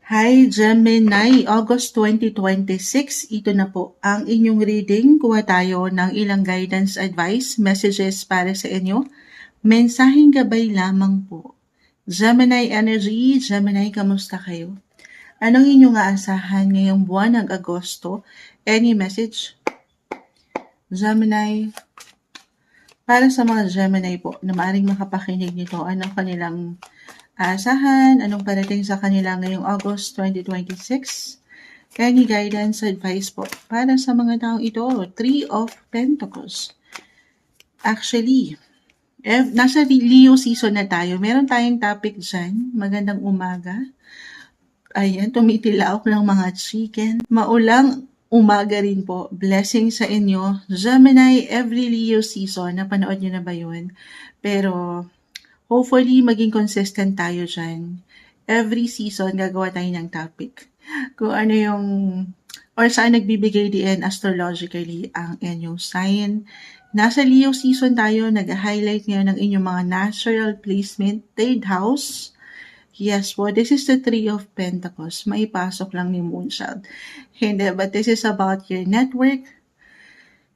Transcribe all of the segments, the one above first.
Hi Gemini, August 2026, ito na po ang inyong reading. Kuha tayo ng ilang guidance advice, messages para sa inyo. Mensaheng gabay lamang po. Gemini energy, Gemini, kamusta kayo? Anong inyong aasahan ngayong buwan ng Agosto? Any message? Gemini, para sa mga Gemini po na maaaring makapakinig nito, anong kanilang aasahan, anong parating sa kanila ngayong August 2026? Any guidance, advice po para sa mga taong ito? Three of Pentacles. Actually, nasa Leo season na tayo. Meron tayong topic dyan. Magandang umaga. Ayan, tumitilaok ng mga chicken. Maulang umaga rin po. Blessing sa inyo. Gemini, every Leo season. Napanood nyo na ba yun? Pero hopefully, maging consistent tayo dyan. Every season, gagawa tayo ng topic. Kung ano yung, or saan nagbibigay din astrologically ang inyong sign. Nasa Leo season tayo, nag-highlight ngayon ng inyong mga natural placement, third house. Yes po, this is the Three of Pentacles. Maipasok lang ni Moonchild. Hindi, but this is about your network.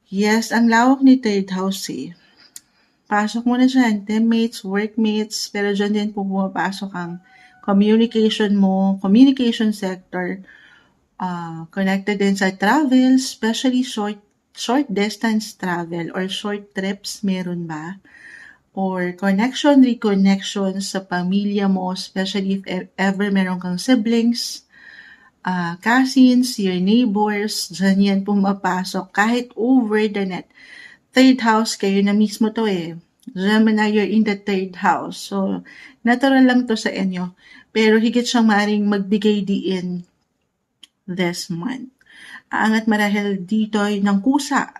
Yes, ang lawak ni third house eh. Pasok mo na dyan, teammates, workmates, pero dyan din po pumapasok ang communication mo, communication sector, connected din sa travel, especially short distance travel or short trips, meron ba? Or connection, reconnection sa pamilya mo, especially if ever meron kang siblings, cousins, your neighbors, dyan yan pumapasok kahit over the net. Third house, kayo na mismo to eh. Gemini, you're in the third house. So, natural lang to sa inyo. Pero higit siyang maaaring magbigay diin this month. Aangat marahil dito ng kusa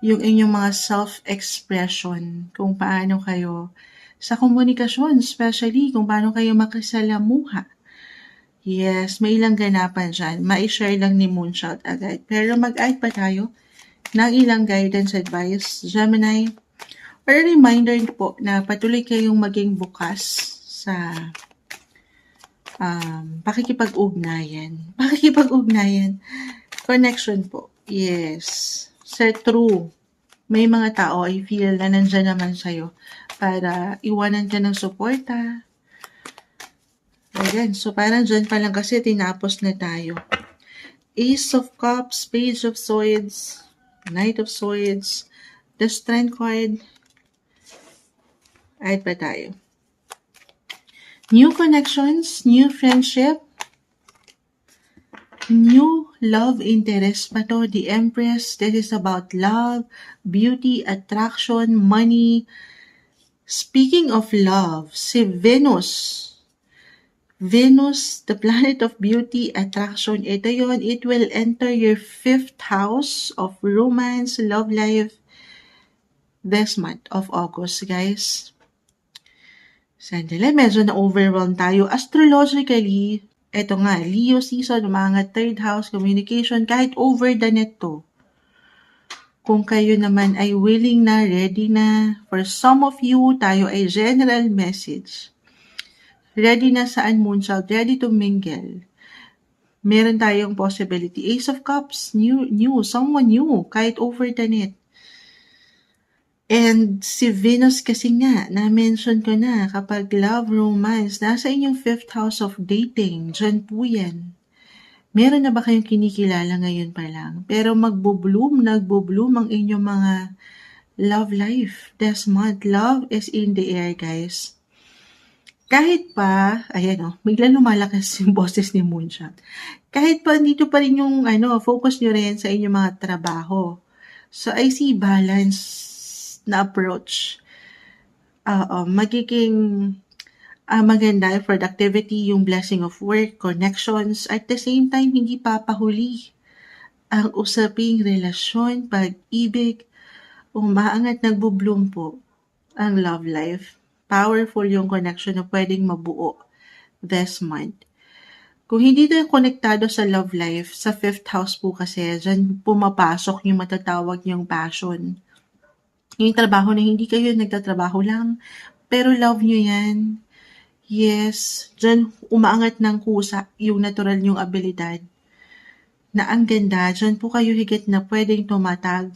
yung inyong mga self-expression, kung paano kayo sa komunikasyon, especially kung paano kayo makisalamuha. Yes, may ilang ganapan dyan. Ma-share lang ni Moonchild agad. Pero mag-add pa tayo ng ilang guidance advice, Gemini. Or a reminder po na patuloy kayong maging bukas sa pakikipag-ugnayan. Pakikipag-ugnayan. Connection po. Yes. Sa true. May mga tao I feel na nandyan naman sa'yo para iwanan ka ng suporta. Ayan. So parang dyan pa lang kasi tinapos na tayo. Ace of Cups, Page of Swords, Knight of Swords, the Strength card. Add pa tayo. New connections, new friendship, new love interest pa to. The Empress, this is about love, beauty, attraction, money. Speaking of love, si Venus, the planet of beauty, attraction, ito yon. It will enter your 5th house of romance, love life this month of August, guys. Sandali, medyo na-overwhelm tayo. Astrologically, eto nga, Leo season, mga third house, communication, kahit over the net to. Kung kayo naman ay willing na, ready na, for some of you, tayo ay general message. Ready na saan, Moonchild? Ready to mingle. Meron tayong possibility. Ace of Cups, new, someone new, kahit over the net. And si Venus kasi nga, na-mention ko na, kapag love, romance, nasa inyong 5th house of dating, dyan po yan. Meron na ba kayong kinikilala ngayon pa lang? Pero nagbo-bloom ang inyong mga love life this month. Love is in the air, guys. Kahit pa, ayan bigla lumalakas yung boses ni Moonshot. Kahit pa, dito pa rin yung focus nyo rin sa inyong mga trabaho. So, I see balance na approach. Magiging maganda yung productivity, yung blessing of work, connections, at the same time, hindi papahuli ang usaping relasyon, pag-ibig, umaangat, nagbo-bloom po ang love life. Powerful yung connection na pwedeng mabuo this month. Kung hindi tayo konektado sa love life, sa 5th house po kasi, dyan pumapasok yung matatawag yung passion. Yung trabaho na hindi kayo nagtatrabaho lang, pero love nyo yan. Yes, diyan umaangat ng kusa yung natural niyong abilidad na ang ganda, diyan po kayo higit na pwedeng tumatag.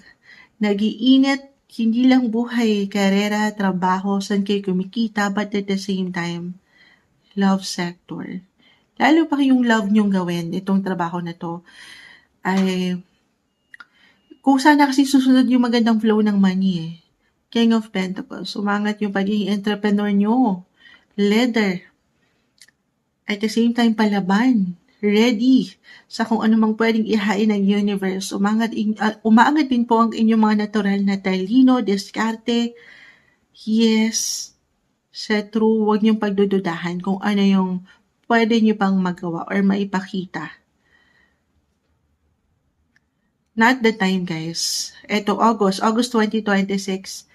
Nag-iinit, hindi lang buhay, karera, trabaho, saan kayo kumikita, but at the same time, love sector. Lalo pa yung love niyong gawin, itong trabaho na to, ay kung sana kasi susunod yung magandang flow ng money eh. King of Pentacles, umangat yung pagiging entrepreneur nyo. Leader. At the same time, palaban. Ready sa kung ano mang pwedeng ihain ng universe. Umaangat din po ang inyong mga natural na talino, diskarte. Yes, sa true, huwag niyong pagdududahan kung ano yung pwede niyo pang magawa or maipakita. Not the time, guys. Ito, August 2026,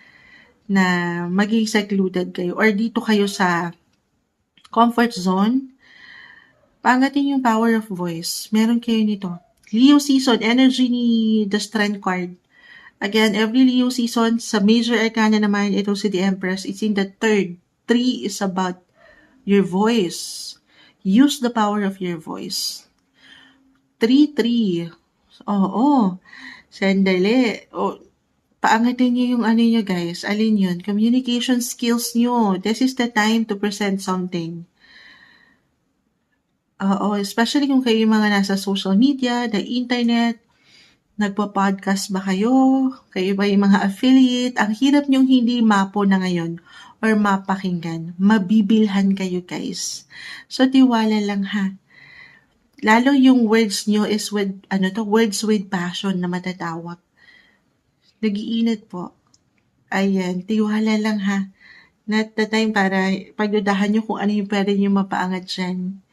na maging secluded kayo or dito kayo sa comfort zone. Paangatin yung power of voice. Meron kayo nito. Leo season, energy ni The Strength card. Again, every Leo season, sa major arcana naman, ito si The Empress, it's in the third. 3 is about your voice. Use the power of your voice. 3-3. Oo. Sandali. Paangatin niyo yung ano niyo, guys. Alin yun? Communication skills niyo. This is the time to present something. Oo, especially kung kayo yung mga nasa social media, the internet, nagpo-podcast ba kayo? Kayo ba yung mga affiliate? Ang hirap niyong hindi mapo na ngayon or mapakinggan. Mabibilhan kayo, guys. So, tiwala lang ha. Lalo yung words niyo is with, words with passion na matatawag. Nagiinit po. Ayan, tiwala lang ha. Not the time para pagdudahan nyo kung ano yung pwede nyo mapaangat dyan.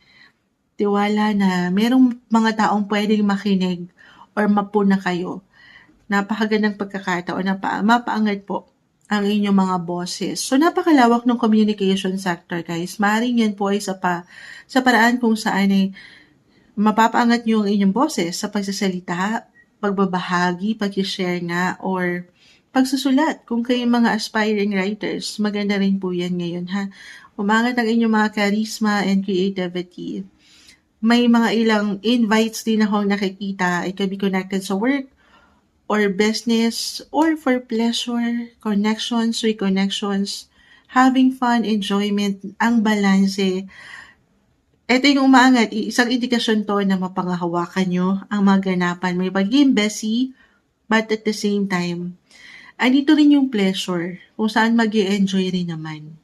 Tiwala na merong mga taong pwedeng makinig or mapuna kayo. Napakagandang pagkakataon na mapaangat po ang inyong mga boses. So, napakalawak ng communication sector, guys. Maaaring yan po ay sa paraan kung saan ay mapapaangat nyo ang inyong boses sa pagsasalita, pagbabahagi, pag-share nga, or pagsusulat. Kung kayo mga aspiring writers, maganda rin po yan ngayon, ha? Umangat ang inyong mga charisma and creativity. May mga ilang invites din akong nakikita. It can be connected sa work, or business, or for pleasure, connections, reconnections, having fun, enjoyment, ang balanse. Ito yung umaangat, isang indikasyon to na mapanghahawakan nyo ang mga ganapan. May pagiging busy, but at the same time, andito rin yung pleasure, kung saan mag-i-enjoy rin naman.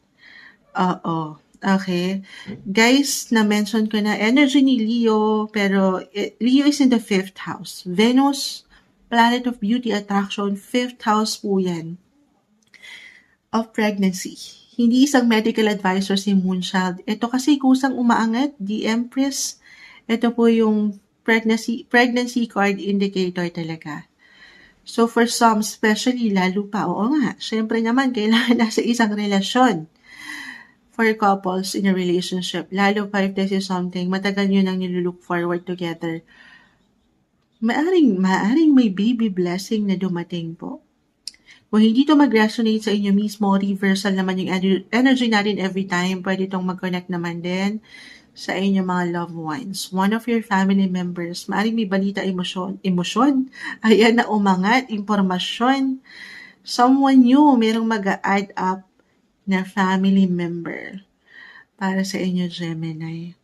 Oo. Okay. Guys, na-mention ko na energy ni Leo, pero Leo is in the 5th house. Venus, planet of beauty, attraction, 5th house po yan. Of pregnancy. Hindi isang medical advisor si Moonchild. Ito kasi kusang umaangat, the Empress. Ito po yung pregnancy card indicator talaga. So for some, especially lalo pa, oo nga, syempre naman, kailangan nasa isang relasyon for couples in a relationship. Lalo pa if this is something, matagal nyo nang nilulook forward together. Maaring may baby blessing na dumating po. Kung hindi to mag-resonate sa inyo mismo, reversal naman yung energy natin every time. Pwede itong mag-connect naman din sa inyong mga loved ones. One of your family members, maaaring may balita, emosyon, ayan na umangat, impormasyon. Someone new, merong mag-add up na family member para sa inyo, Gemini.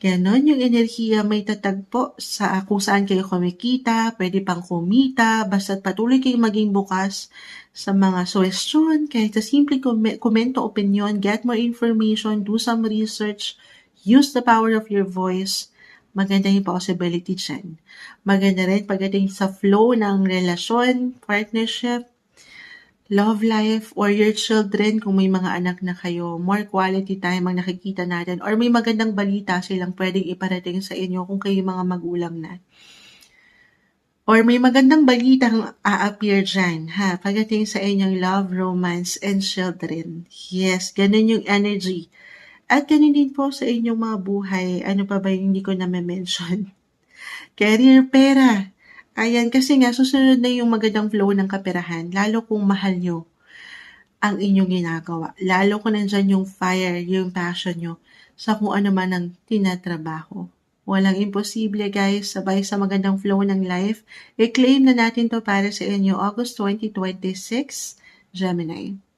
Ganon yung enerhiya may tatagpo sa kung saan kayo kumikita, pwede pang kumita, basta't patuloy kayong maging bukas sa mga suggestion, kahit sa simple komento, opinion, get more information, do some research, use the power of your voice. Maganda yung possibility dyan. Maganda rin pagdating sa flow ng relasyon, partnership, love life, or your children, kung may mga anak na kayo, more quality time ang nakikita natin, or may magandang balita silang pwedeng iparating sa inyo kung kayo mga magulang na. Or may magandang balitang a-appear dyan, ha, pagdating sa inyong love, romance, and children. Yes, ganun yung energy. At ganun din po sa inyong mga buhay. Ano pa ba yung hindi ko na-mention? Career, pera. Ayan, kasi nga, susunod na yung magandang flow ng kaperahan, lalo kung mahal nyo ang inyong ginagawa. Lalo kung nandyan yung fire, yung passion nyo sa kung ano man ang tinatrabaho. Walang imposible guys, sabay sa magandang flow ng life. I-claim na natin to para sa inyo August 2026, Gemini.